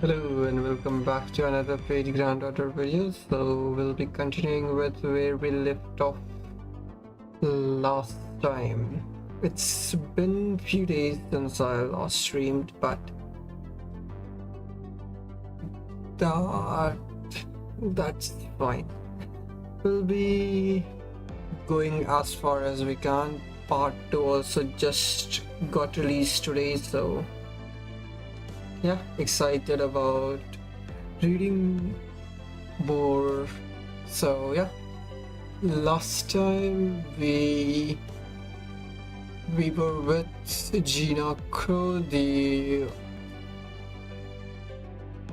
Hello and welcome back to another Pretty Granddaughter video. So we'll be continuing with where we left off last time. It's been a few days since I last streamed, but that that's fine. We'll be going as far as we can. Part 2 also just got released today, so yeah, excited about reading more. So yeah, last time we were with Gina Crow. The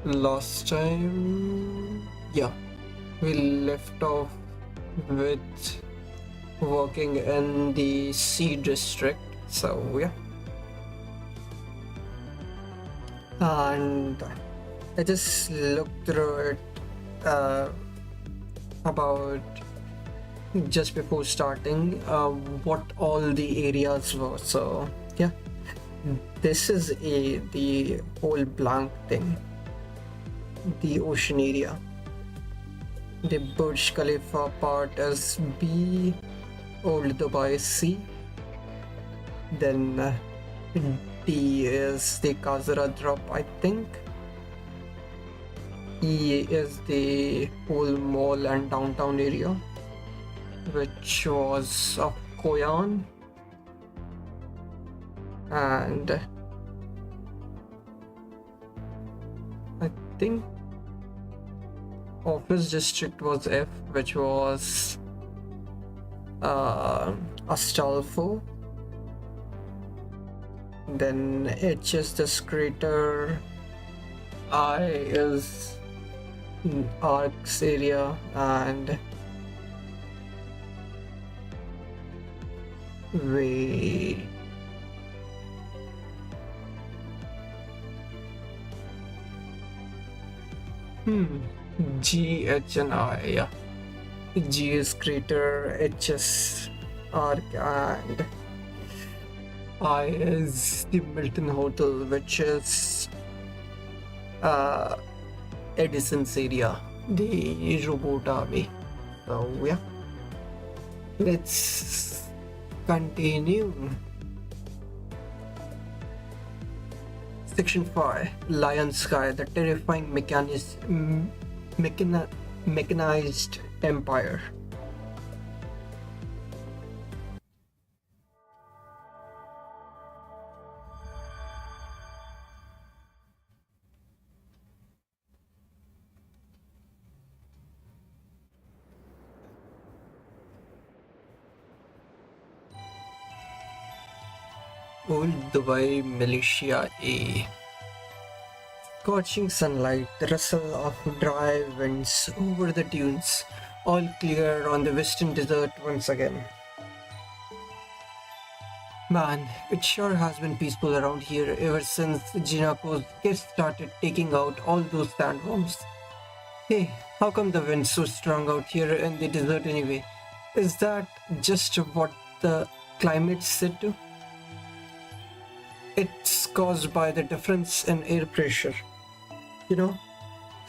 last time, yeah, we left off with working in the sea district. So yeah, and I just looked through it about just before starting what all the areas were. So yeah, this is the whole blank thing, the ocean area. The Burj Khalifa part is B, Old Dubai C. Then D is the Kazara drop, I think. E is the whole mall and downtown area, which was of Koyan. And I think office district was F, which was Astolfo. Then H is this crater, I is Arcs area, and we G, H, and I. Yeah, G is crater, H is arc, and I is the Milton Hotel, which is Edison's area, the robot army. So yeah, let's continue. Section 5, Lion Sky, the terrifying mechanized empire. Old Dubai Militia A. Scorching sunlight, the rustle of dry winds over the dunes, all clear on the western desert once again. Man, it sure has been peaceful around here ever since Jinako's kids started taking out all those sandworms. Hey, how come the wind's so strong out here in the desert anyway? Is that just what the climate's set to? It's caused by the difference in air pressure. You know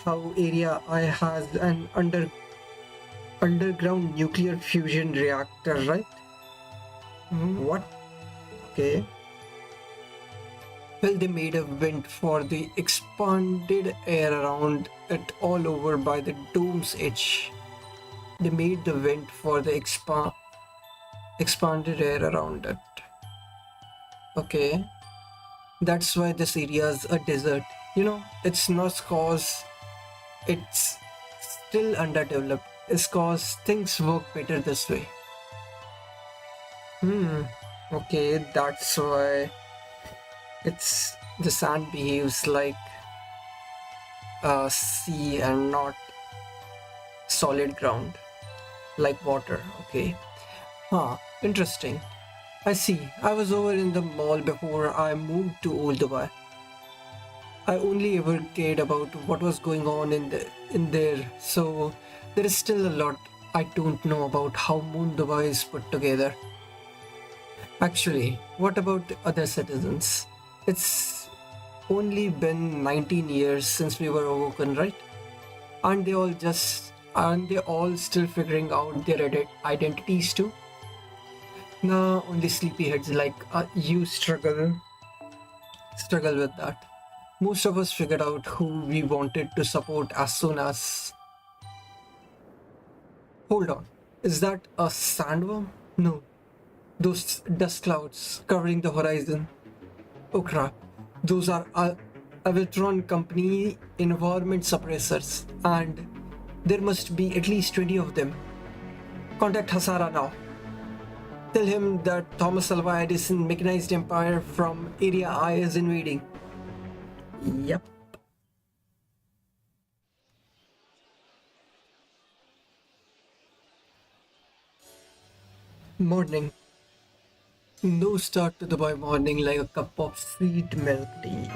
how area I has an underground nuclear fusion reactor, right? What? Okay. Well, they made a vent for the expanded air around it all over by the dome's edge. They made the vent for the expanded air around it. Okay. That's why this area is a desert. It's not cause it's still underdeveloped. It's cause things work better this way. Okay, that's why it's the sand behaves like a sea and not solid ground like water. Okay. Interesting. I see. I was over in the mall before I moved to Old Dubai. I only ever cared about what was going on in there, so there is still a lot I don't know about how Moon Dubai is put together. Actually, what about the other citizens? It's only been 19 years since we were awoken, right? Aren't they all still figuring out their identities too? Nah, only sleepyheads like you struggle with that. Most of us figured out who we wanted to support as soon as. Hold on, is that a sandworm? No, those dust clouds covering the horizon. Oh crap, those are Avatron Company environment suppressors, and there must be at least 20 of them. Contact Hasara now. Tell him that Thomas Alva Edison mechanized empire from Area I is invading. Yep. Morning. No start to the boy morning like a cup of sweet milk tea.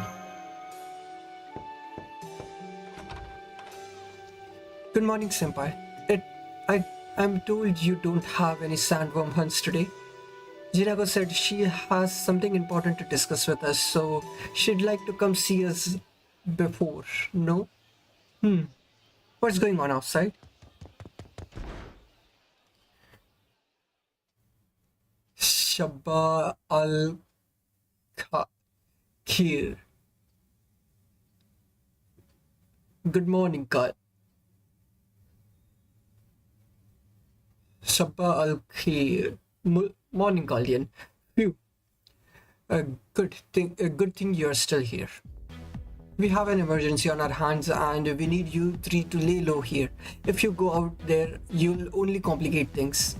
Good morning, Senpai. I'm told you don't have any sandworm hunts today. Jirago said she has something important to discuss with us, so she'd like to come see us before. No? What's going on outside? Shabba al Khair. Good morning, Kal. Shabba al Khair. Morning, Guardian. Phew. A good thing you're still here. We have an emergency on our hands and we need you three to lay low here. If you go out there, you'll only complicate things.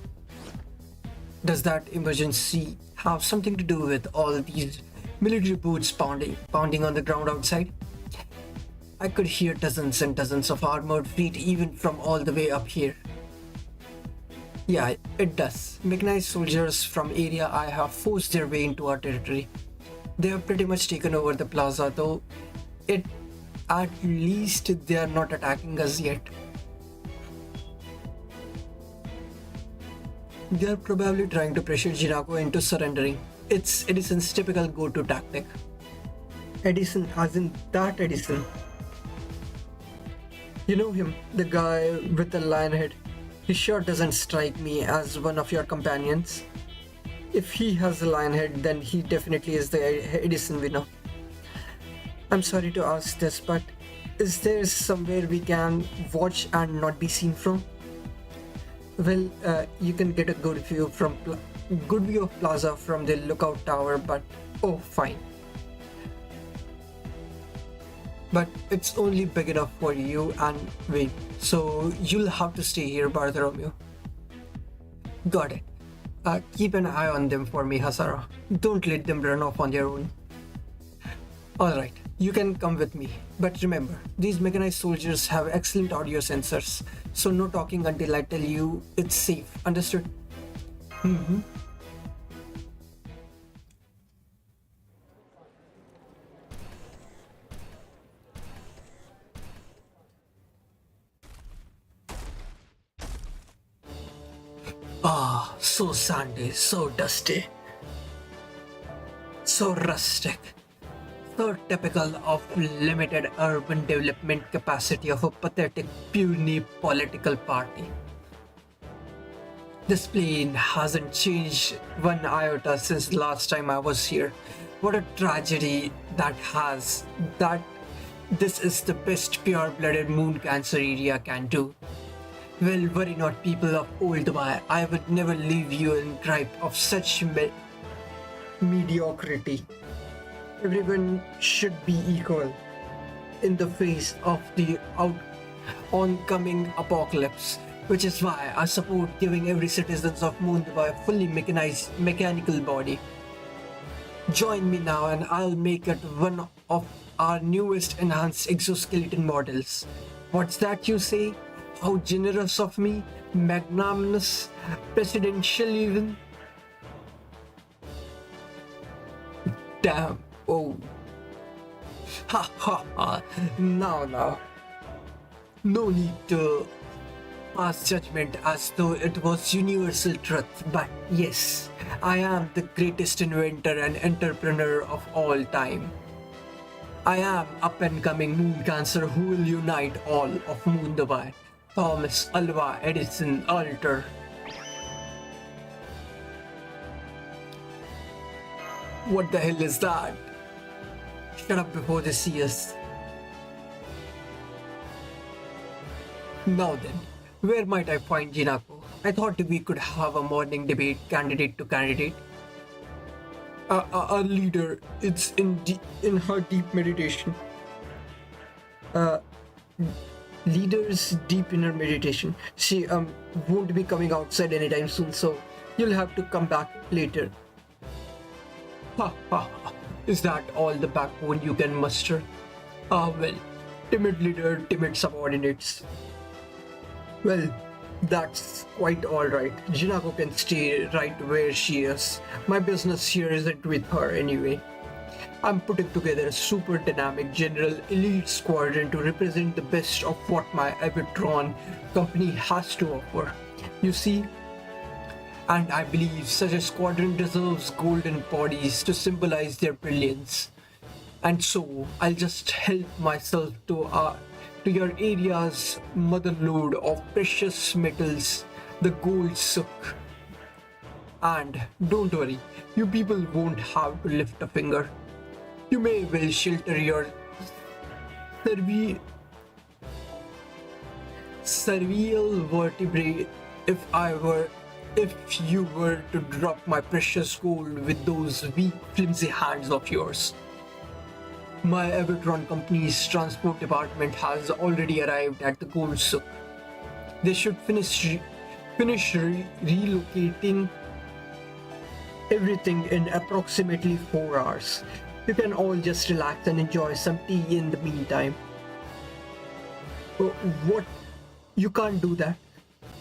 Does that emergency have something to do with all these military boots pounding on the ground outside? I could hear dozens and dozens of armored feet even from all the way up here. Yeah, it does. Mechanized soldiers from area I have forced their way into our territory. They have pretty much taken over the plaza, though it at least they are not attacking us yet. They are probably trying to pressure Jinako into surrendering. It's Edison's typical go-to tactic. Edison, as in that Edison. You know him, the guy with the lion head. He sure doesn't strike me as one of your companions. If he has a lion head, then he definitely is the Edison we know. I'm sorry to ask this, but is there somewhere we can watch and not be seen from? Well, you can get a good view of Plaza from the lookout tower, but oh, fine. But it's only big enough for you and Wayne, so you'll have to stay here, Bartholomew. Got it. Keep an eye on them for me, Hasara. Don't let them run off on their own. Alright, you can come with me. But remember, these mechanized soldiers have excellent audio sensors, so no talking until I tell you it's safe. Understood? Mm-hmm. Ah, so sandy, so dusty, so rustic. So typical of limited urban development capacity of a pathetic, puny political party. This plane hasn't changed one iota since the last time I was here. What a tragedy that this is the best pure-blooded moon cancer area can do. Well, worry not, people of old Dubai. I would never leave you in gripe of such mediocrity. Everyone should be equal in the face of the oncoming apocalypse, which is why I support giving every citizen of Moon Dubai a fully mechanized mechanical body. Join me now and I'll make it one of our newest enhanced exoskeleton models. What's that you say? How generous of me, magnanimous, presidential even. Damn, oh. Ha ha ha, now. No need to pass judgment as though it was universal truth, but yes, I am the greatest inventor and entrepreneur of all time. I am up and coming moon cancer who will unite all of Moon Dubai. Thomas, Alva, Edison, Alter. What the hell is that? Shut up before they see us. Now then, where might I find Jinako? I thought we could have a morning debate, candidate to candidate. Our leader, it's in her deep meditation. Leaders deep in her meditation. She won't be coming outside anytime soon, so you'll have to come back later. Ha ha ha. Is that all the backbone you can muster? Ah well, timid leader, timid subordinates. Well, that's quite alright. Jinako can stay right where she is. My business here isn't with her anyway. I'm putting together a super dynamic general elite squadron to represent the best of what my Avatron company has to offer. You see? And I believe such a squadron deserves golden bodies to symbolize their brilliance. And so, I'll just help myself to your area's mother lode of precious metals, the gold sook. And don't worry, you people won't have to lift a finger. You may well shelter your cervical vertebrae if you were to drop my precious gold with those weak, flimsy hands of yours. My Avatron company's transport department has already arrived at the gold souk. They should finish relocating everything in approximately 4 hours. You can all just relax and enjoy some tea in the meantime. What? You can't do that.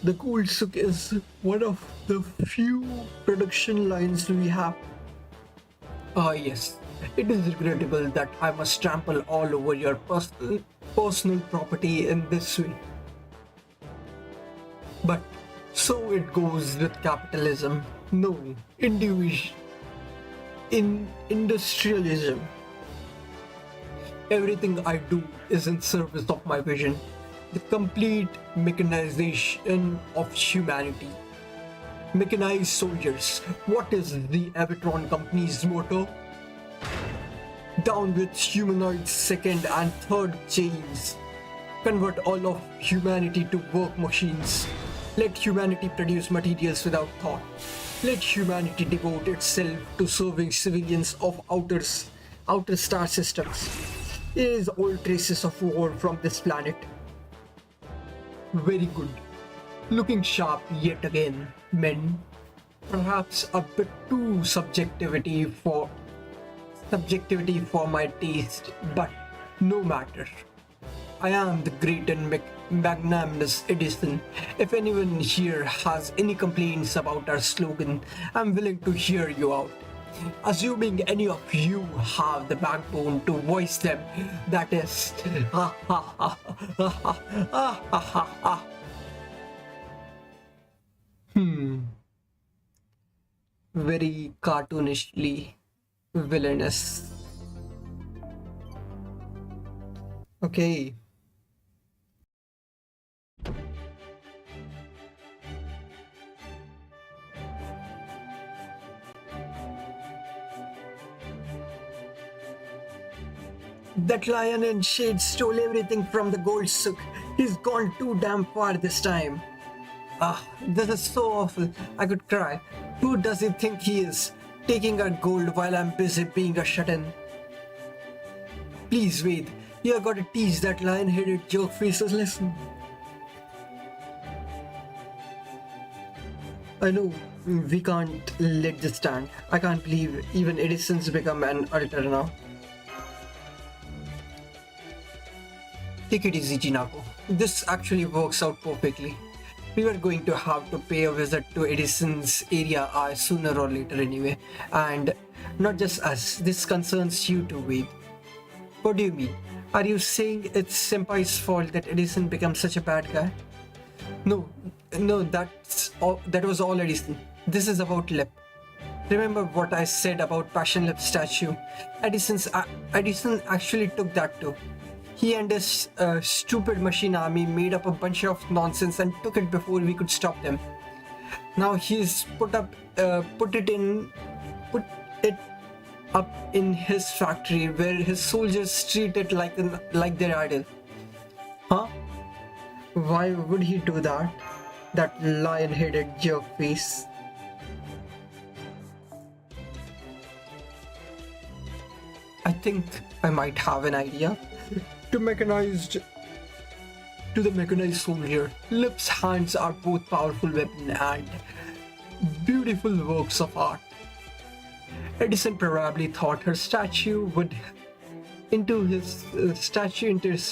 The gold souk is one of the few production lines we have. Ah yes. It is regrettable that I must trample all over your personal property in this way. But so it goes with capitalism. No, industrialism. Everything I do is in service of my vision. The complete mechanization of humanity. Mechanized soldiers. What is the Avatron company's motto? Down with humanoids second and third chains. Convert all of humanity to work machines. Let humanity produce materials without thought. Let humanity devote itself to serving civilians of outer star systems. Erase all traces of war from this planet. Very good. Looking sharp yet again, men. Perhaps a bit too subjectivity for my taste, but no matter. I am the great and magnanimous Edison. If anyone here has any complaints about our slogan, I'm willing to hear you out. Assuming any of you have the backbone to voice them, that is. Very cartoonishly villainous. Okay. That lion in shade stole everything from the gold souk. He's gone too damn far this time. This is so awful. I could cry. Who does he think he is? Taking our gold while I'm busy being a shut-in. Please wait. You have got to teach that lion-headed joke faces lesson. I know we can't let this stand. I can't believe even Edison's become an altar now. Take it easy, Jinako. This actually works out perfectly. We were going to have to pay a visit to Edison's area sooner or later anyway. And not just us, this concerns you too, Wade. What do you mean? Are you saying it's Senpai's fault that Edison became such a bad guy? No, that was all Edison. This is about Lep. Remember what I said about Passion Lip statue? Edison actually took that too. He and his stupid machine army made up a bunch of nonsense and took it before we could stop them. Now he's put it up in his factory where his soldiers treat it like their idol. Huh? Why would he do that? That lion-headed jerk face. I think I might have an idea. To the mechanized soldier, Lip's hands are both powerful weapon and beautiful works of art. Edison probably thought her statue would into his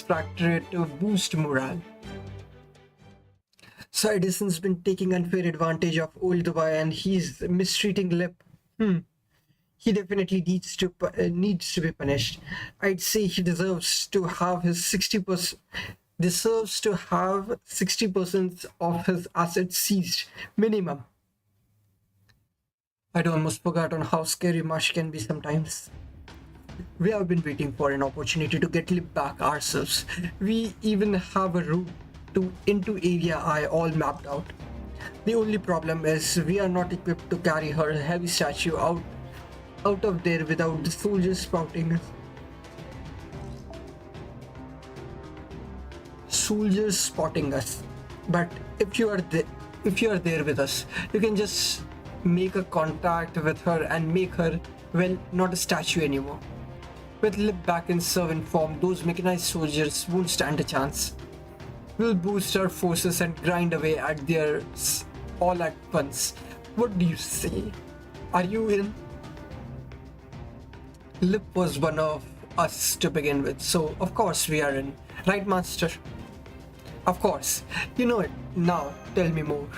factory to boost morale. So Edison's been taking unfair advantage of old Dubai and he's mistreating Lip. He definitely needs to be punished. I'd say he deserves to have 60% of his assets seized, minimum. I'd almost forgotten how scary Marsh can be sometimes. We have been waiting for an opportunity to get Lip back ourselves. We even have a route into Area I all mapped out. The only problem is we are not equipped to carry her heavy statue out of there without the soldiers spotting us. But if you are there with us, you can just make a contact with her and make her, well, not a statue anymore. With Lip back in servant form, those mechanized soldiers won't stand a chance. We'll boost our forces and grind away at theirs all at once. What do you say? Are you in? Lip was one of us to begin with, so of course we are in. Right, Master? Of course. You know it. Now, tell me more.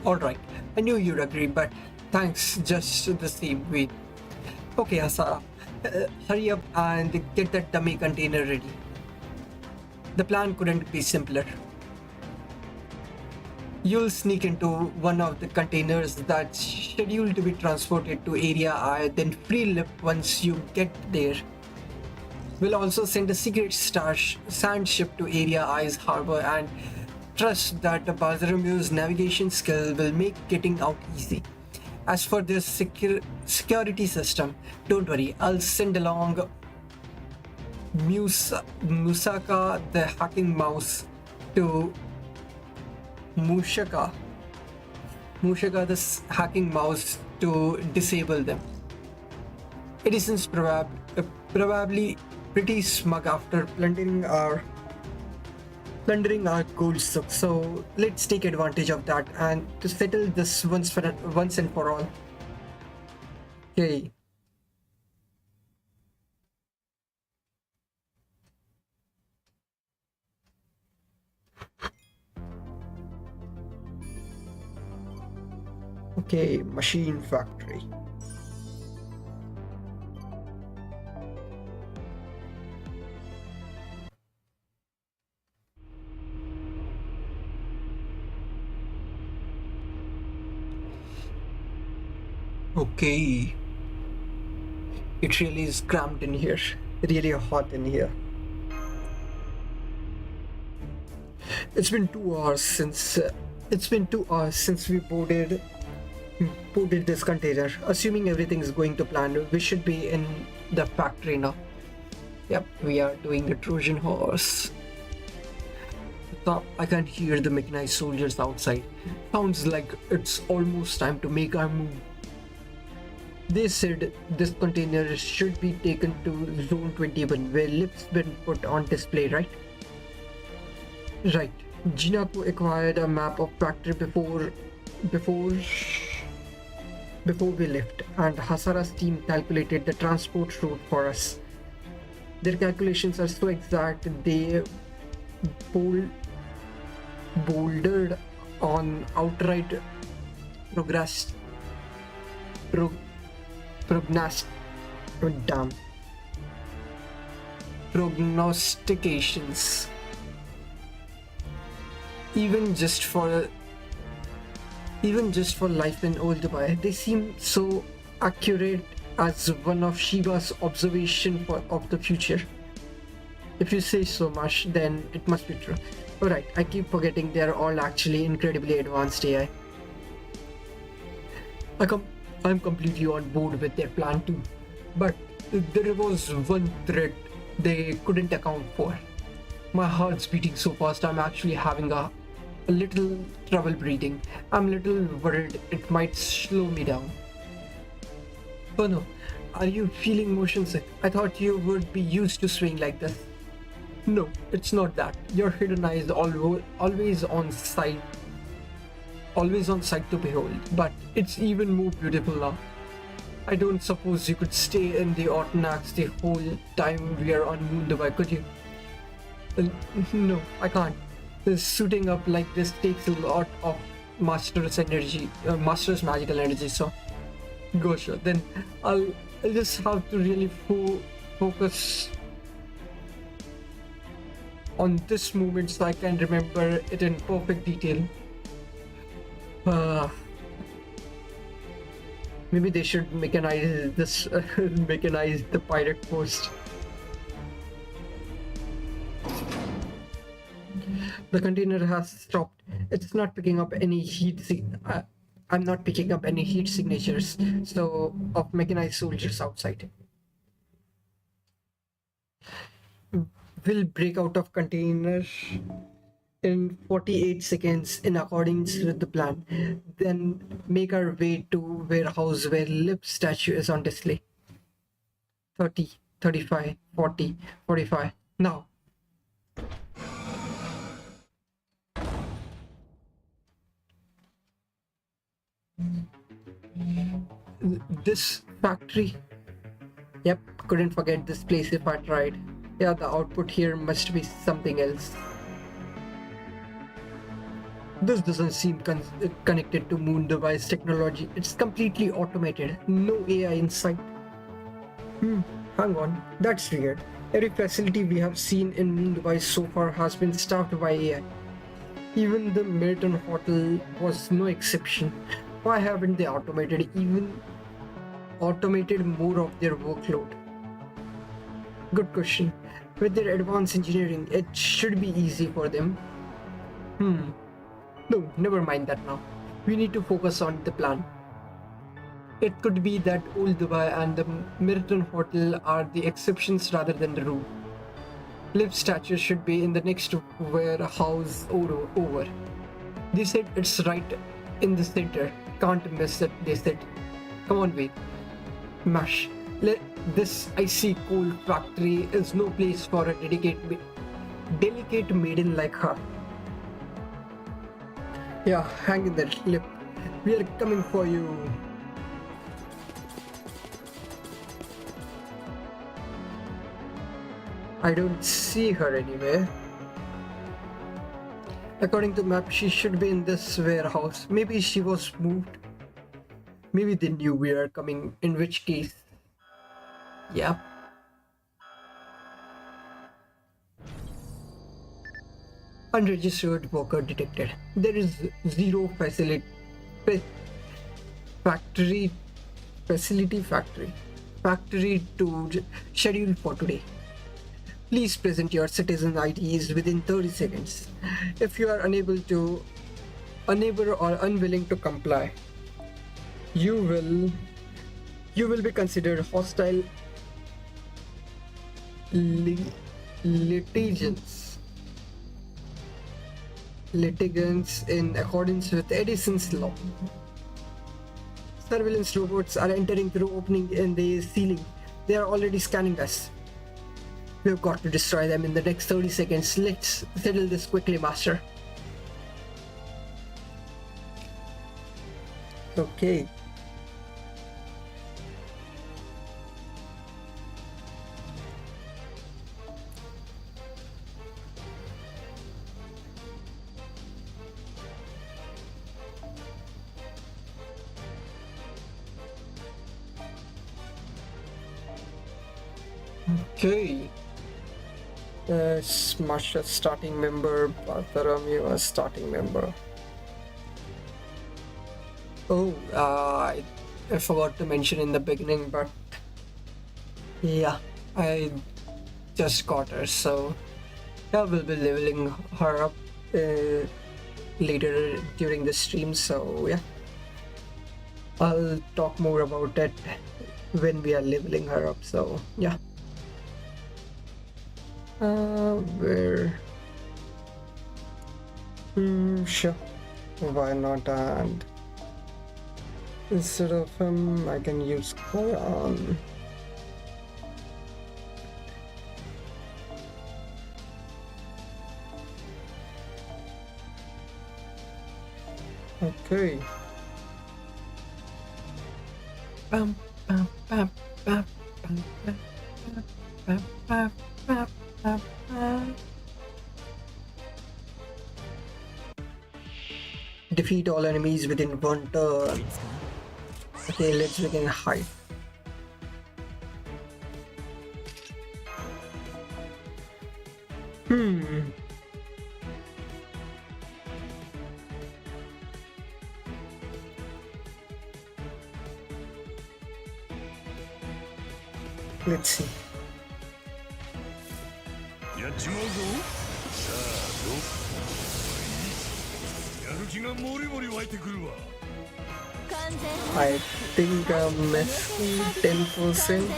Alright, I knew you'd agree, but thanks just the same way. Okay, Asara, hurry up and get that dummy container ready. The plan couldn't be simpler. You'll sneak into one of the containers that's scheduled to be transported to Area I, then free Lip once you get there. We'll also send a secret sand ship to Area I's harbor and trust that Bazaramu's navigation skill will make getting out easy. As for this security system, don't worry, I'll send along Musaka the hacking mouse to Mushaka the hacking mouse to disable them. Edison's probably pretty smug after plundering our gold stock, so let's take advantage of that and to settle this once and for all. Okay. Okay, machine factory. Okay. It really is cramped in here. Really hot in here. It's been 2 hours since we boarded this container. Assuming everything is going to plan, we should be in the factory now. Yep, we are doing the Trojan horse. I can hear the mechanized soldiers outside. Sounds like it's almost time to make our move. They said this container should be taken to Zone 21, where Lip's been put on display, right? Right. Jinako acquired a map of factory before we left, and Hasara's team calculated the transport route for us. Their calculations are so exact they bouldered on outright prognostications. Even just for Even just for life in Old Dubai, they seem so accurate as one of Shiva's observation of the future. If you say so much, then it must be true. Alright, I keep forgetting they're all actually incredibly advanced AI. I'm completely on board with their plan too. But there was one threat they couldn't account for. My heart's beating so fast I'm actually having a little trouble breathing. I'm a little worried it might slow me down. Oh no, are you feeling motion sick? I thought you would be used to swaying like this. No, it's not that. Your hidden eye is always on sight to behold, but it's even more beautiful now. I don't suppose you could stay in the Ortonax the whole time we are on Moon Dubai, could you? No, I can't. Suiting up like this takes a lot of master's magical energy, so go sure. Then I'll just have to really focus on this moment so I can remember it in perfect detail. Maybe they should mechanize the pirate post. The container has stopped. It's not picking up any I'm not picking up any heat signatures of mechanized soldiers outside. We'll break out of container in 48 seconds in accordance with the plan. Then make our way to warehouse where Lip statue is on display. 30, 35, 40, 45. Now. This factory. Yep, couldn't forget this place if I tried. Yeah, the output here must be something else. This doesn't seem connected to Moon device technology. It's completely automated. No AI in sight. Hang on. That's weird. Every facility we have seen in Moon device so far has been staffed by AI. Even the Merton Hotel was no exception. Why haven't they automated more of their workload? Good question. With their advanced engineering, it should be easy for them. No, never mind that now. We need to focus on the plan. It could be that Old Dubai and the Merton Hotel are the exceptions rather than the rule. Liv statue should be in the next warehouse over. They said it's right in the center. Can't miss it, they said. Come on, wait. Mash. This icy cold factory is no place for a delicate maiden like her. Yeah, hang in there, Lip. We are coming for you. I don't see her anywhere. According to map, she should be in this warehouse. Maybe she was moved. Maybe they knew we are coming, in which case... Yeah. Unregistered worker detected. There is zero facility to schedule for today. Please present your citizen IDs within 30 seconds. If you are unable or unwilling to comply, you will be considered hostile litigants in accordance with Edison's law. Surveillance robots are entering through opening in the ceiling. They are already scanning us. We've got to destroy them in the next 30 seconds. Let's settle this quickly, Master. Okay. Okay. Smash a starting member, Bartholomew a starting member. Oh, I forgot to mention in the beginning, but yeah, I just got her, so yeah, we'll be leveling her up later during the stream. So yeah, I'll talk more about it when we are leveling her up. So yeah, where? Sure, why not? And instead of him, I can use Koyan. Okay. Bum, bum, bum, bum, bum, bum, bum, bum, bum, bum, bum. Defeat all enemies within one turn. Okay, let's begin high. Let's see. やっちまうぞ。さあどうやる気がもりもり湧いてくるわ。 I think I'm missing 10%.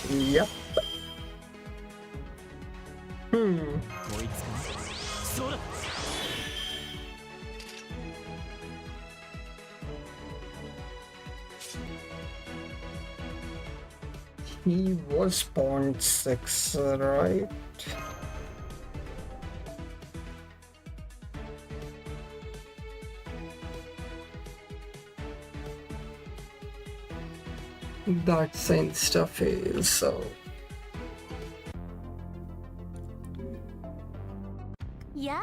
Yep. He was 0.6, right? That insta fail, so yeah,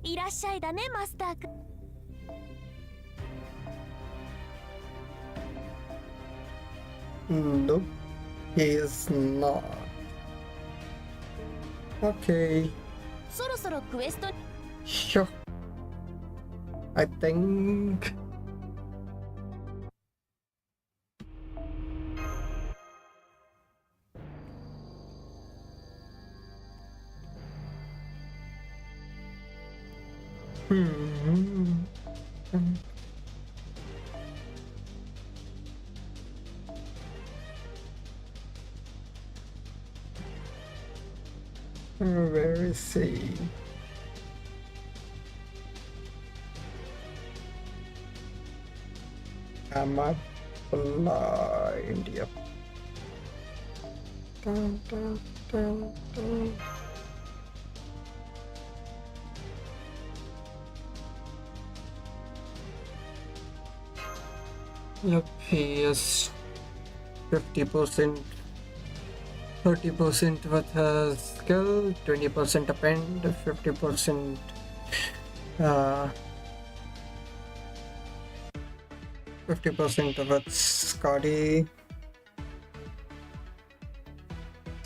いらっしゃいだね、マスターくん。 nope, he is not. Okay, そろそろクエスト sure. I think where is he? Am I blind? Yep. Dun, dun, dun, dun. Yep, he is 50%, 30% with his skill, 20% append, 50% 50% with Scotty.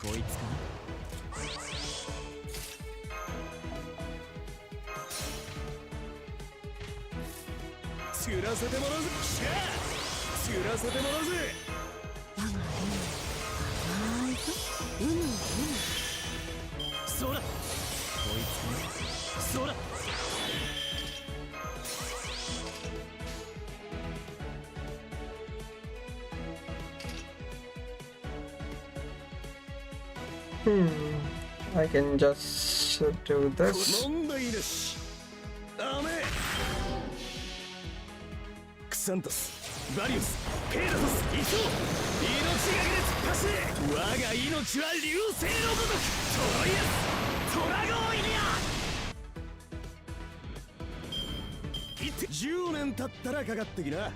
こいつかな。作らせてもらうぜ。しゃあ。 作らせてもらうぜ。そら。こいつ。そら。I can just do this. 問題なし。ダメ。クサントス。 バリウス、ペーダトス、イソ命がけで突っ走れ。我が命は流星のごとくトロイアス、トラゴーイニア。いって10年経ったらかかってきな。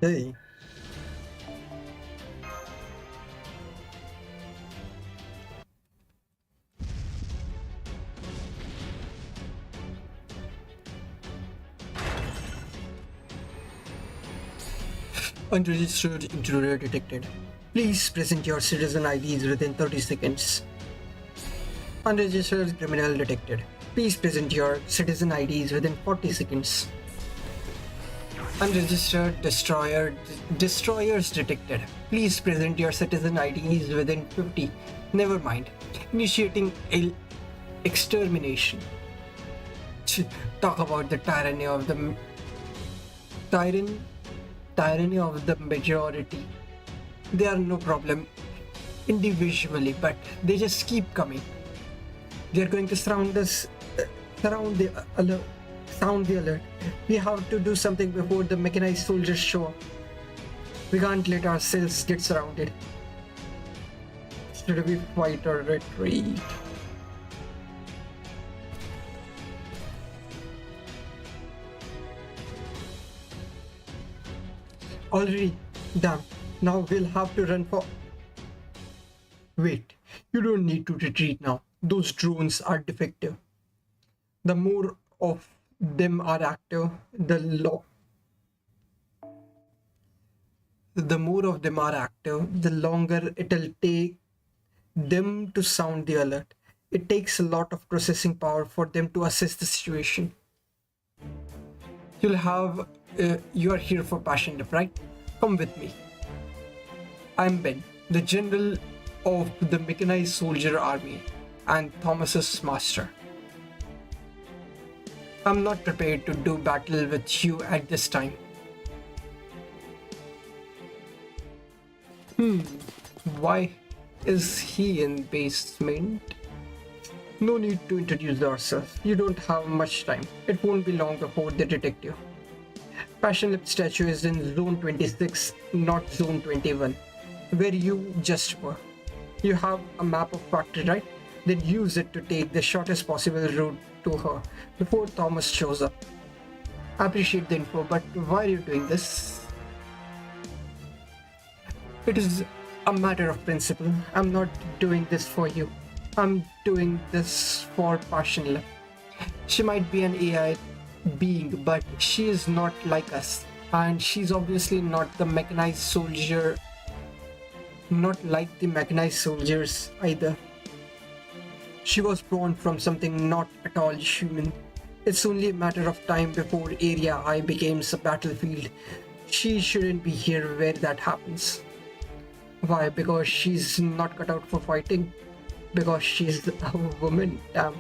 Hey. Unregistered intruder detected. Please present your citizen IDs within 30 seconds. Unregistered criminal detected. Please present your citizen IDs within 40 seconds. Unregistered destroyers detected. Please present your citizen IDs within 50. Never mind. Initiating extermination. Talk about the tyranny of the majority. They are no problem individually, but they just keep coming. They are going to sound the alert. We have to do something before the mechanized soldiers show up. We can't let ourselves get surrounded. Should we fight or retreat? Already? Damn. Now we'll have to run for... Wait. You don't need to retreat now. Those drones are defective. The more of them are active, the longer it'll take them to sound the alert. It takes a lot of processing power for them to assess the situation. You are here for Passion Lip, right? Come with me. I'm Ben, the general of the mechanized soldier army and Thomas's master. I'm not prepared to do battle with you at this time. Why is he in basement? No need to introduce ourselves. You don't have much time. It won't be long before they detect you. Passion Lip statue is in zone 26, not zone 21, where you just were. You have a map of factory, right? Then use it to take the shortest possible route to her before Thomas shows up. I appreciate the info, but why are you doing this? It is a matter of principle. I'm not doing this for you. I'm doing this for Passion Lip. She might be an AI being, but she is not like us. And she's obviously not the mechanized soldier. Not like the mechanized soldiers either. She was born from something not at all human. It's only a matter of time before Area I becomes a battlefield. She shouldn't be here where that happens. Why? Because she's not cut out for fighting? Because she's a woman, damn.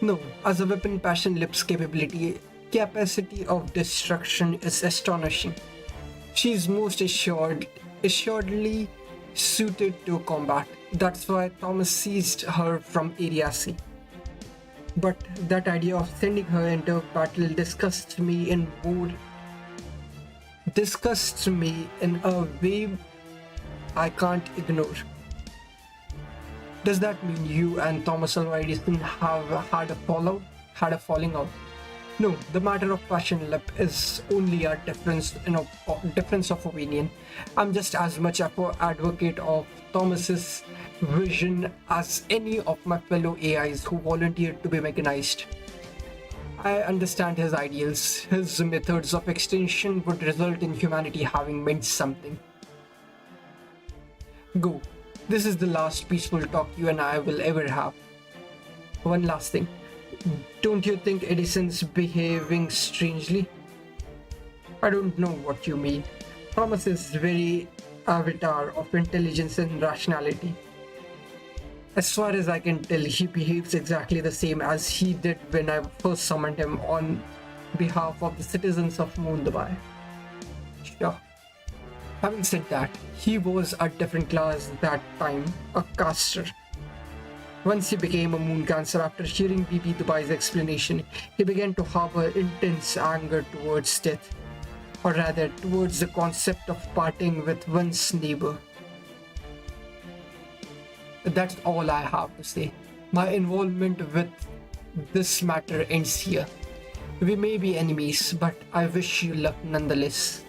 No, as a weapon, Passion Lip's capacity of destruction is astonishing. She's most assuredly suited to combat. That's why Thomas seized her from Area C. But that idea of sending her into battle disgusts me in a way I can't ignore. Does that mean you and Thomas Alva Edison have had a falling out? No, the matter of Passion Lip is only a difference of opinion. I'm just as much an advocate of Thomas's vision as any of my fellow AIs who volunteered to be mechanized. I understand his ideals. His methods of extinction would result in humanity having meant something. Go. This is the last peaceful talk you and I will ever have. One last thing. Don't you think Edison's behaving strangely? I don't know what you mean. Thomas is very avatar of intelligence and rationality. As far as I can tell, he behaves exactly the same as he did when I first summoned him on behalf of the citizens of Moon Dubai. Sure. Having said that, he was a different class that time, a caster. Once he became a moon cancer after hearing BB Dubai's explanation, he began to harbor intense anger towards death, or rather towards the concept of parting with one's neighbor. That's all I have to say. My involvement with this matter ends here. We may be enemies, but I wish you luck nonetheless.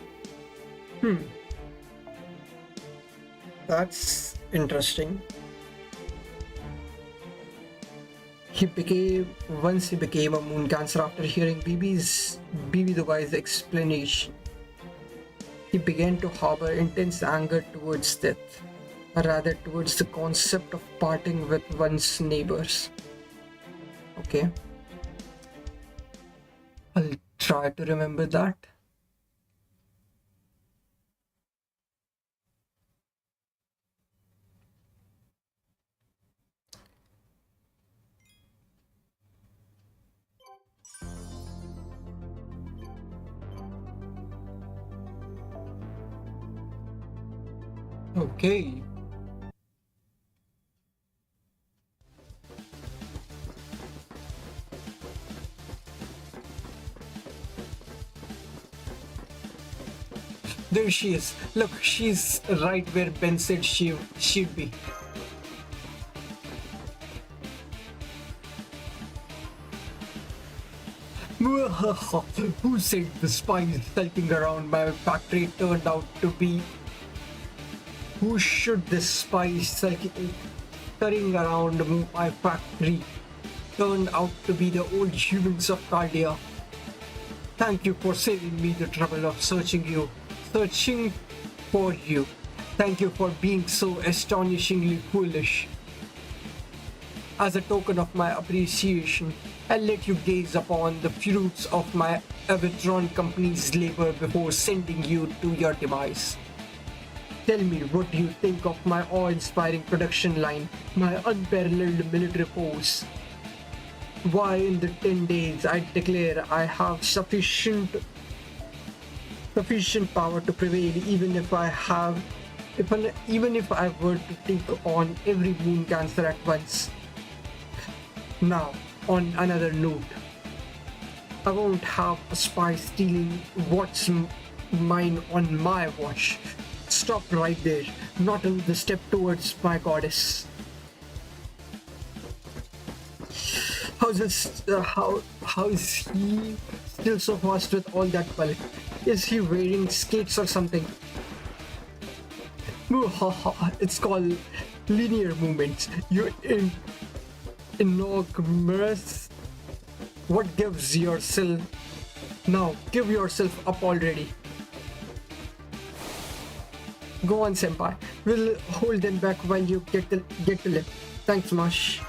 That's interesting. Once he became a moon cancer after hearing BB Dubai's explanation, he began to harbor intense anger towards death. rather towards the concept of parting with one's neighbors. Okay. I'll try to remember that. Okay. There she is. Look, she's right where Ben said she'd be. Who said the spies sulking around my factory turned out to be? Who should the spies scurrying around my factory turned out to be the old humans of Cardia? Thank you for saving me the trouble of searching for you. Thank you for being so astonishingly foolish. As a token of my appreciation, I'll let you gaze upon the fruits of my Avatron company's labor before sending you to your demise. Tell me, what do you think of my awe-inspiring production line, my unparalleled military force? Why, in the 10 days, I declare I have sufficient power to prevail, even if I were to take on every moon cancer at once. Now, on another note, I won't have a spy stealing what's mine on my watch. Stop right there, not another step towards my goddess. How is he still so fast with all that bulk? Is he wearing skates or something? It's called linear movements. You're enormous. What gives yourself? Now, give yourself up already. Go on, senpai. We'll hold them back while you get to live. Thanks, Mash.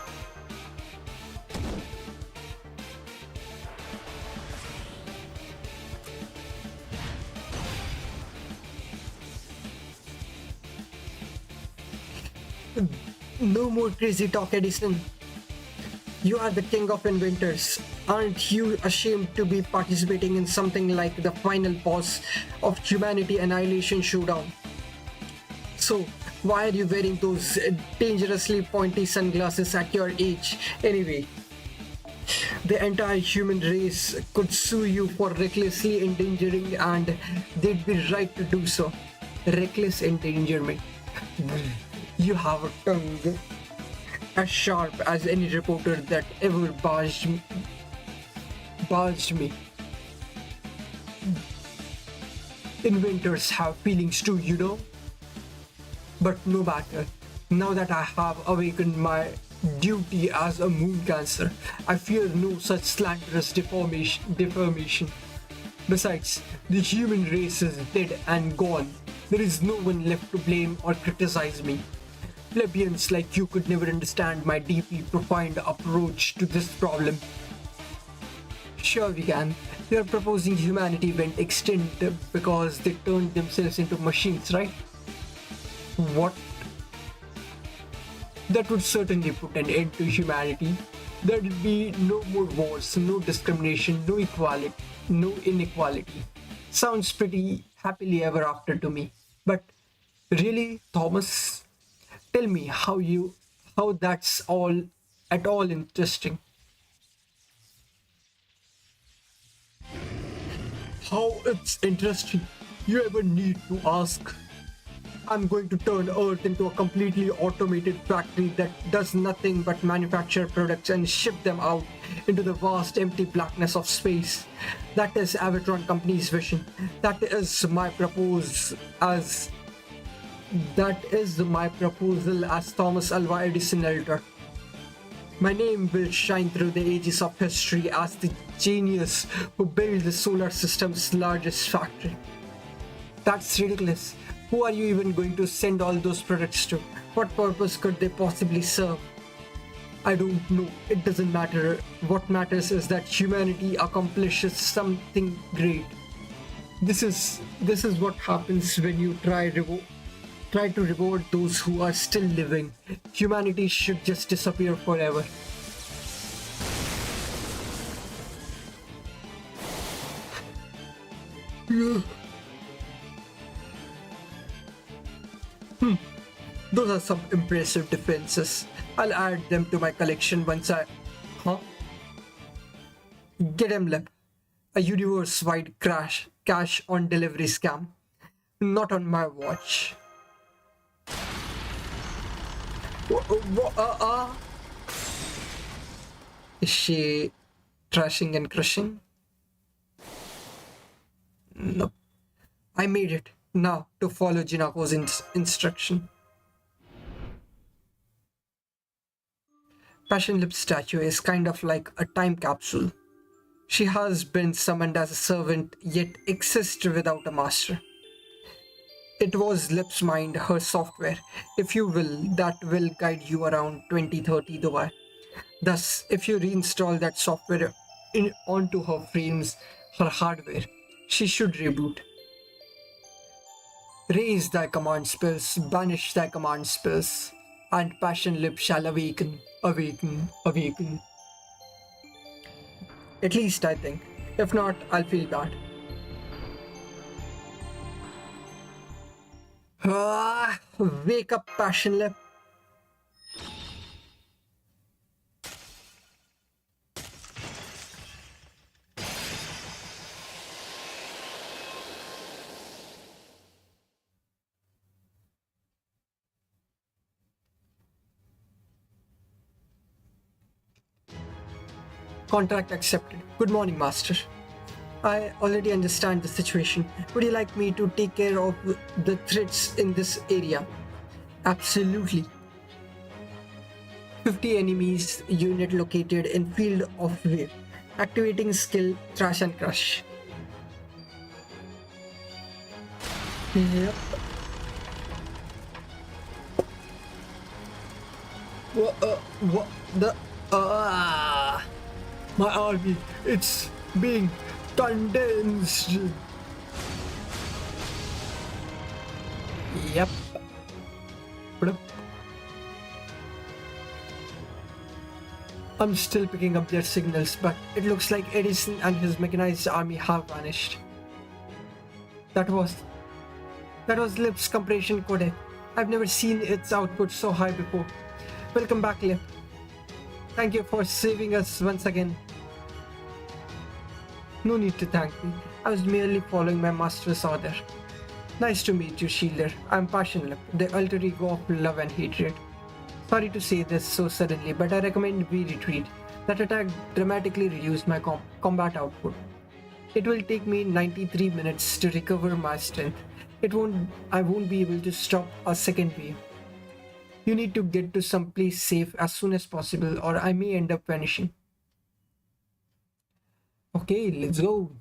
No more crazy talk, Edison. You are the king of inventors. Aren't you ashamed to be participating in something like the final boss of humanity annihilation showdown? So, why are you wearing those dangerously pointy sunglasses at your age anyway? The entire human race could sue you for recklessly endangering, and they'd be right to do so. Reckless endangerment. You have a tongue as sharp as any reporter that ever barged me. Inventors have feelings too, you know. But no matter, now that I have awakened my duty as a moon cancer, I fear no such slanderous defamation. Besides, the human race is dead and gone. There is no one left to blame or criticize me. Plebeians like you could never understand my deeply profound approach to this problem. Sure we can. They are proposing humanity went extinct because they turned themselves into machines, right? What? That would certainly put an end to humanity. There would be no more wars, no discrimination, no inequality. Sounds pretty happily ever after to me. But really, Thomas, tell me how that's all at all interesting. How it's interesting? You ever need to ask? I'm going to turn Earth into a completely automated factory that does nothing but manufacture products and ship them out into the vast empty blackness of space. That is Avatron Company's vision. That is my proposal as Thomas Alva Edison Elder. My name will shine through the ages of history as the genius who built the solar system's largest factory. That's ridiculous. Who are you even going to send all those products to? What purpose could they possibly serve? I don't know. It doesn't matter. What matters is that humanity accomplishes something great. This is what happens when you try to reward those who are still living. Humanity should just disappear forever. Those are some impressive defenses. I'll add them to my collection once I... Huh? Get him, Lip. A universe-wide cash on delivery scam. Not on my watch. Is she trashing and crushing? Nope. I made it. Now to follow Jinako's instruction. Passion Lip's statue is kind of like a time capsule. She has been summoned as a servant, yet exists without a master. It was Lip's mind, her software, if you will, that will guide you around 2030 Dubai. Thus, if you reinstall that software onto her frames, her hardware, she should reboot. Raise thy command spells, banish thy command spells, and Passion Lip shall awaken. Awaken. At least I think. If not, I'll feel bad. Wake up, Passion Lip. Contract accepted. Good morning, Master. I already understand the situation. Would you like me to take care of the threats in this area? Absolutely. 50 enemies unit located in field of view. Activating skill Thrash and Crush. Yep. What the? My army, it's being condensed. Yep. I'm still picking up their signals, but it looks like Edison and his mechanized army have vanished. That was Lip's compression codec. I've never seen its output so high before. Welcome back, Lip. Thank you for saving us once again. No need to thank me. I was merely following my master's order. Nice to meet you, Shielder. I'm Passion Lip, the alter ego of love and hatred. Sorry to say this so suddenly, but I recommend we retreat. That attack dramatically reduced my combat output. It will take me 93 minutes to recover my strength. I won't be able to stop a second wave. You need to get to some place safe as soon as possible, or I may end up vanishing. Okay, let's go.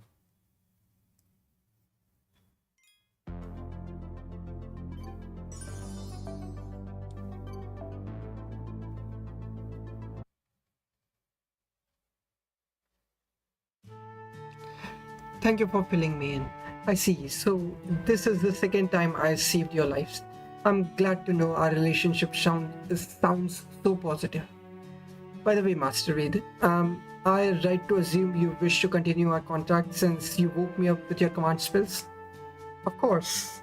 Thank you for filling me in. I see. So this is the second time I saved your lives. I'm glad to know our relationship sounds so positive. By the way, Master Raid, I right to assume you wish to continue our contract since you woke me up with your command spells? Of course.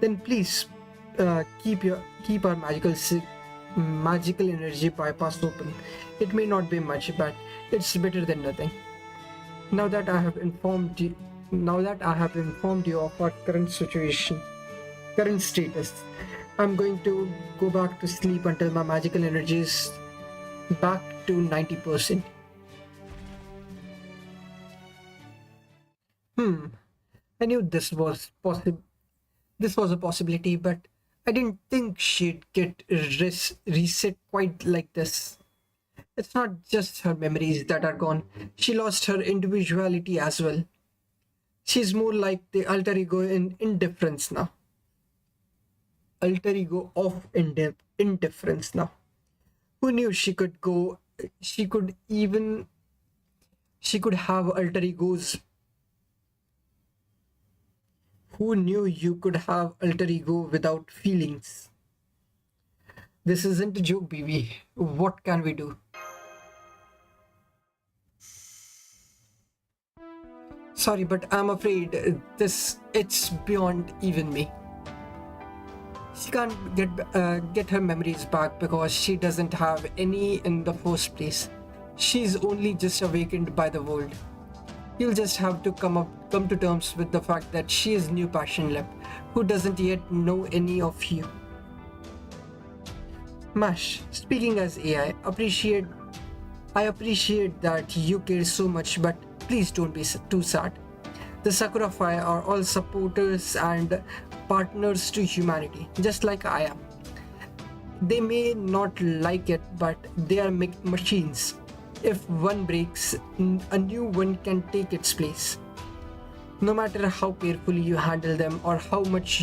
Then please keep our magical energy bypass open. It may not be much, but it's better than nothing. Now that I have informed you of our current status, I'm going to go back to sleep until my magical energy is back to 90%. I knew this was a possibility, but I didn't think she'd get reset quite like this. It's not just her memories that are gone. She lost her individuality as well. She's more like the alter ego in indifference now. Alter ego of indifference now. Who knew she could even, she could have alter egos. Who knew you could have alter ego without feelings? This isn't a joke, BB. What can we do? Sorry, but I'm afraid it's beyond even me. She can't get her memories back because she doesn't have any in the first place. She's only just awakened by the world. You'll just have to come to terms with the fact that she is new passion lip, who doesn't yet know any of you. Mash, speaking as AI, I appreciate that you care so much, but please don't be too sad. The Sakura Phi are all supporters and partners to humanity, just like I am. They may not like it, but they are machines. If one breaks, a new one can take its place. No matter how carefully you handle them or how much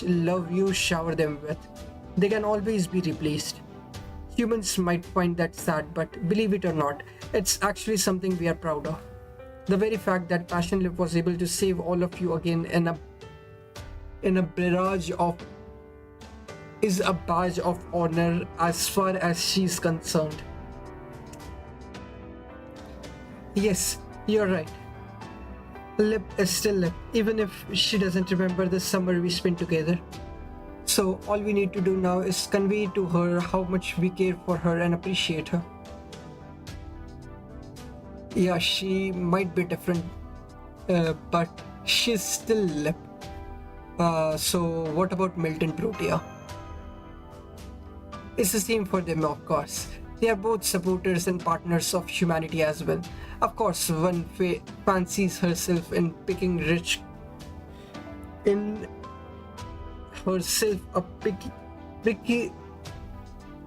love you shower them with, they can always be replaced. Humans might find that sad, but believe it or not, it's actually something we are proud of. The very fact that Passion Lip was able to save all of you again in a barrage of is a badge of honor as far as she's concerned. Yes, you're right. Lip is still Lip, even if she doesn't remember the summer we spent together. So all we need to do now is convey to her how much we care for her and appreciate her. Yeah, she might be different, but she's still Lip. So what about Milton Protea? It's the same for them, of course. They are both supporters and partners of humanity as well. Of course, one fancies herself in a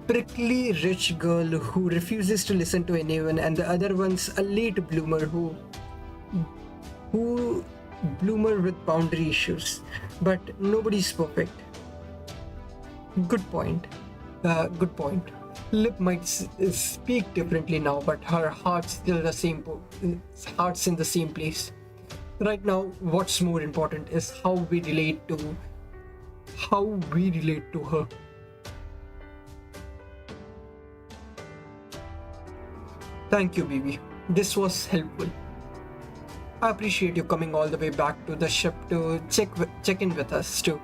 prickly rich girl who refuses to listen to anyone, and the other one's a late bloomer who bloomer with boundary issues. But nobody's perfect. Good point. Good point. Lip might speak differently now, but her heart's still the same. Heart's in the same place. Right now, what's more important is how we relate to her. Thank you, BB. This was helpful. I appreciate you coming all the way back to the ship to check in with us too.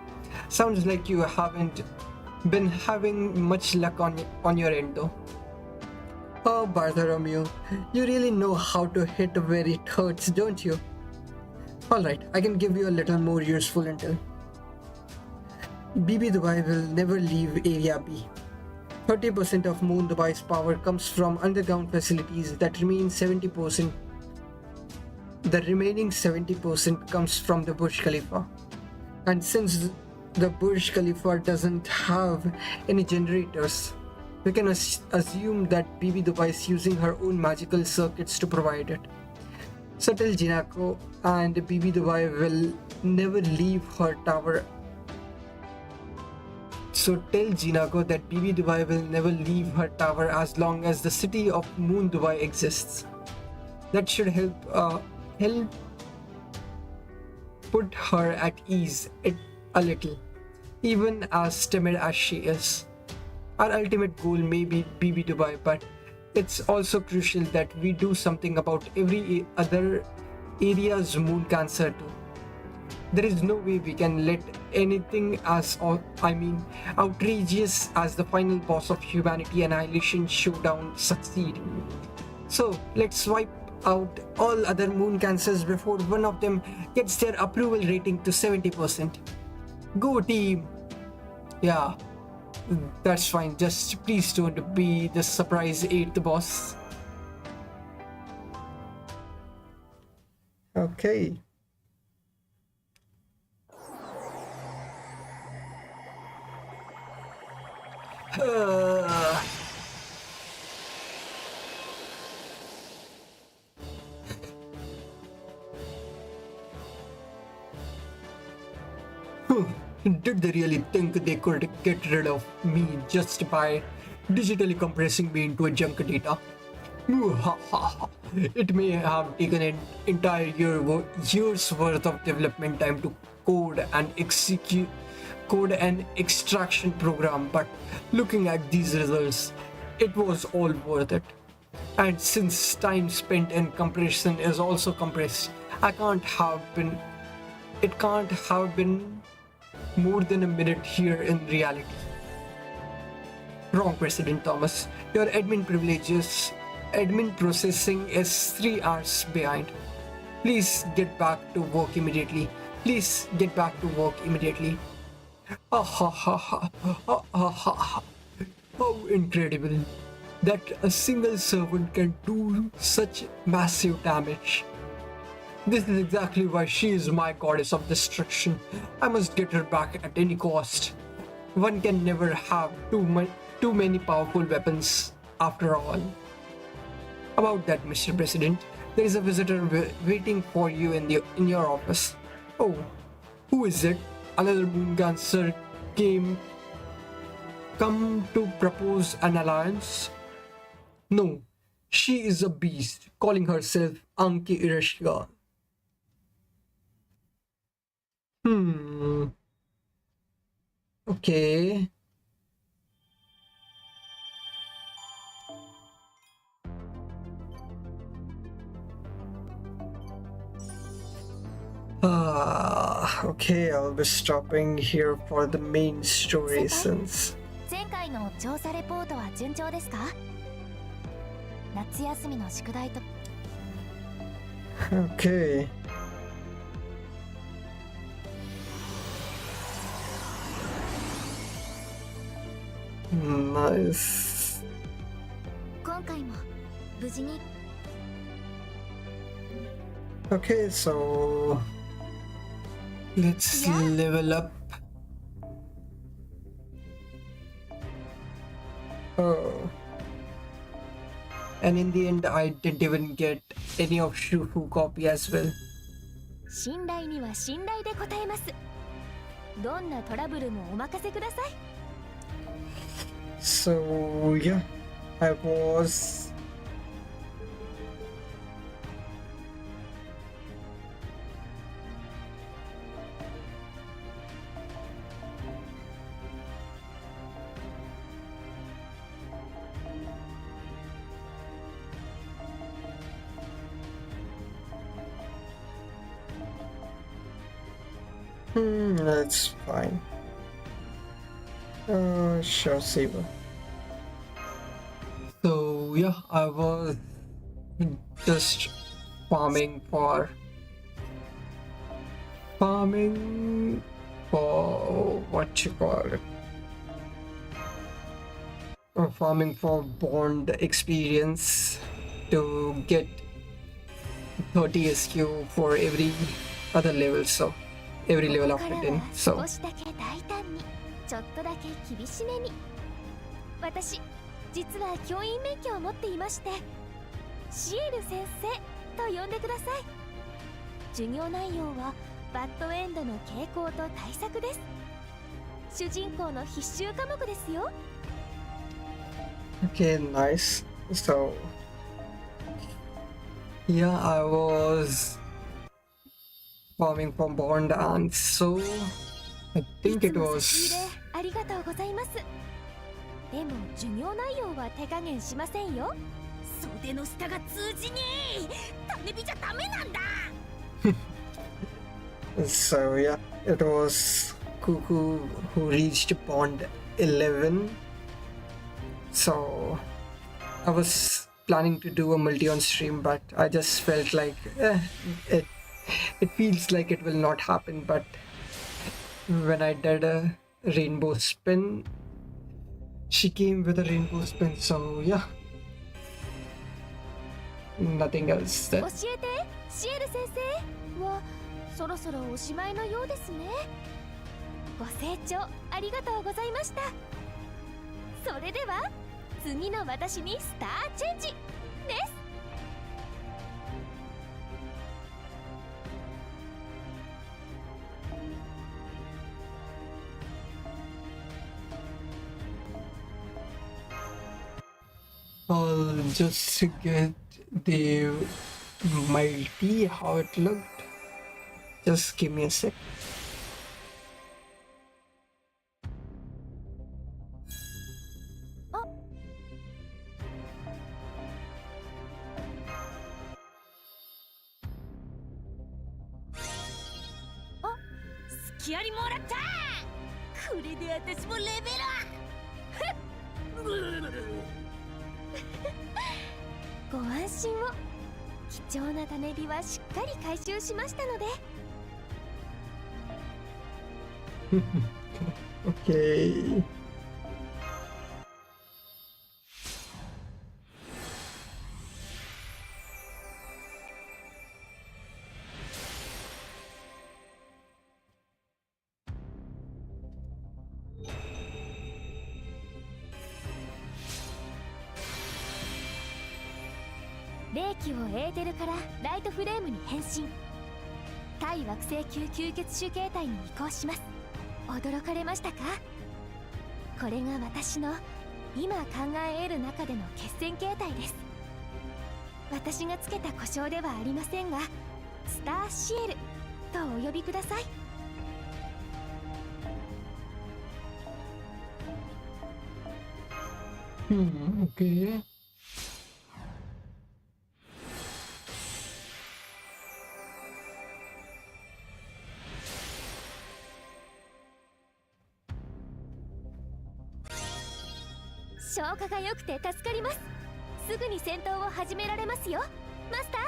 Sounds like you haven't been having much luck on your end though. Oh, Bartholomew, you really know how to hit where it hurts, don't you? Alright, I can give you a little more useful intel. BB Dubai will never leave Area B. 30% of Moon Dubai's power comes from underground facilities that remain 70%. The remaining 70% comes from the Burj Khalifa. And since the Burj Khalifa doesn't have any generators, we can assume that BB Dubai is using her own magical circuits to provide it. So tell Jinako and BB Dubai will never leave her tower. So tell Jinako that BB Dubai will never leave her tower as long as the city of Moon Dubai exists. That should help put her at ease a little, even as timid as she is. Our ultimate goal may be BB Dubai, but it's also crucial that we do something about every other area's moon cancer too. There is no way we can let anything outrageous as the final boss of humanity annihilation showdown succeed. So let's wipe out all other moon cancers before one of them gets their approval rating to 70%. Go team! Yeah, that's fine. Just please don't be the surprise 8th boss. Okay. Did they really think they could get rid of me just by digitally compressing me into a junk data? It may have taken an entire year's worth of development time to code an extraction program, but looking at these results, it was all worth it. And since time spent in compression is also compressed, it can't have been more than a minute here in reality. Wrong, President Thomas. Your admin processing is 3 hours behind. Please get back to work immediately. Please get back to work immediately. Ha ha ha ha ha ha ha ha. How incredible that a single servant can do such massive damage. This is exactly why she is my goddess of destruction. I must get her back at any cost. One can never have too many powerful weapons after all. About that, Mr. President, there is a visitor waiting for you in your office. Oh, who is it? Another moon dancer come to propose an alliance? No, she is a beast, calling herself Anki Irashika. Okay. Okay, I'll be stopping here for the main story since. 前回の調査レポートは順調ですか？夏休みの宿題と Okay. Nice. 今回も無事に Okay, so let's level up. Oh. And in the end, I didn't even get any of Shufu copy as well. 信頼には信頼で答えます。どんなトラブルもお任せください。So yeah, I was that's fine. Sure, saver. So yeah, I was just farming for what you call it. Farming for bond experience to get 30 SQ for every other level, so every level after 10. So 少しだけ大胆に、ちょっとだけ厳しめに。私、実は教員免許を持っていまして、シエル先生と呼んでください。授業内容はバッドエンドの傾向と対策です。主人公の必修科目ですよ。okay, nice. So yeah, I was farming for bond, and so I think it いつも差し was 入れありがとうございます。でも授業内容は手加減しませんよ。袖の下が通じねえ。種火じゃダメなんだ。so yeah, it was Cuckoo who reached bond 11. So I was planning to do a multi on stream, but I just felt like it feels like it will not happen. But when I did a rainbow spin, she came with a rainbow spin, so yeah, nothing else 教 that えて、シエル先生はそろそろおしまいのようですね。ご清聴ありがとうございました。それでは次の私にスターチェンジです。I'll just get the mighty how it looked. Just give me a sec. Oh, 隙ありもらった。これで私もレベルご安心を。貴重な種火はしっかり回収しましたので。Okay.「霊気をエーテルからライトフレームに変身。対惑星級吸血種形態に移行します。驚かれましたか？これが私の今考え得る中での決戦形態です。私がつけた呼称ではありませんが、スターシエルとお呼びください。Okay. 消化が良くて助かります。すぐに戦闘を始められますよ、マスター。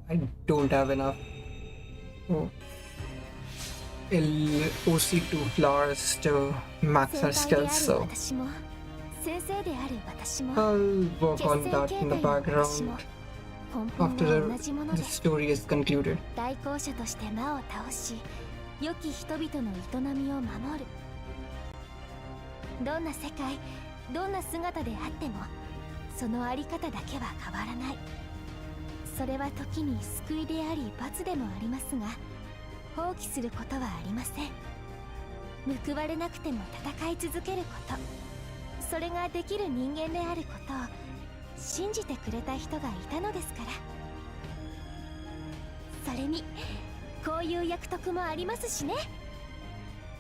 I don't have enough OC2 flowers to max our 先輩で skills, ある so 私も先生である私も I'll work 決 on 戦 that 形 in the 態の私も background 根本 after は同じもの the で、 story is concluded. 代行者として魔を倒し、良き人々の営みを守る。どんな世界、どんな姿であってもそのあり方だけは変わらない。それは時に救いであり罰でもありますが、放棄することはありません。報われなくても戦い続けること、それができる人間であることを信じてくれた人がいたのですから。それにこういう役得もありますしね。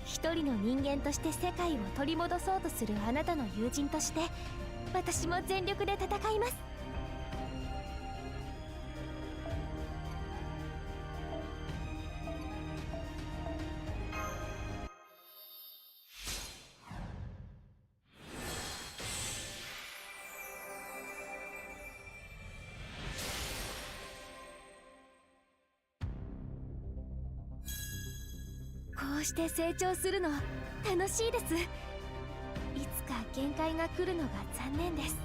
一人の人間として世界を取り戻そうとするあなたの友人として、私も全力で戦います。こうして成長するの楽しいです。いつか限界が来るのが残念です。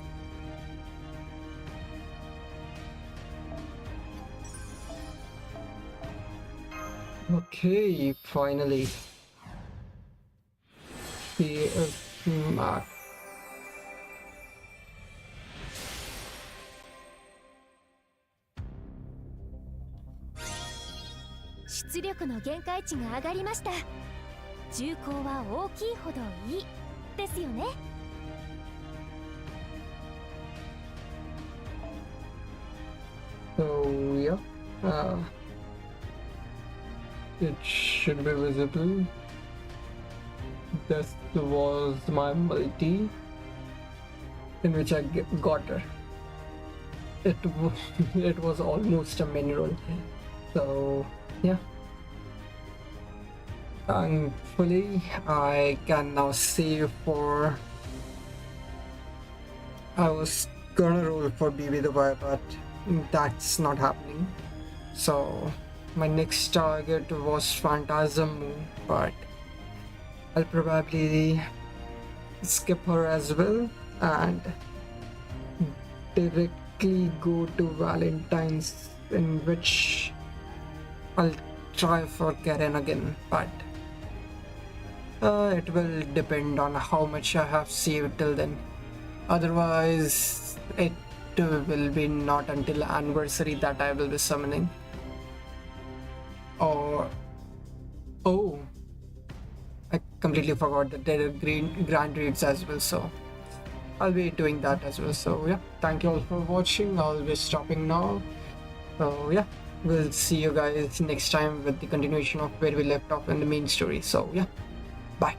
Okay, finally. He is Mark. 出力の限界値が上がりました。重厚は大きいほどいいですよね。So yeah, it should be visible. This was my multi in which I got her. It was almost a mineral. So yeah. Thankfully, I can now save for. I was gonna roll for BB Dubai, but that's not happening. So my next target was Phantasm Moon, but I'll probably skip her as well and directly go to Valentine's, in which I'll try for Karen again, but it will depend on how much I have saved till then. Otherwise, it will be not until anniversary that I will be summoning. Or oh, I completely forgot that there are grand raids as well, so I'll be doing that as well. So yeah, thank you all for watching. I'll be stopping now. So yeah, we'll see you guys next time with the continuation of where we left off in the main story. So yeah, bye.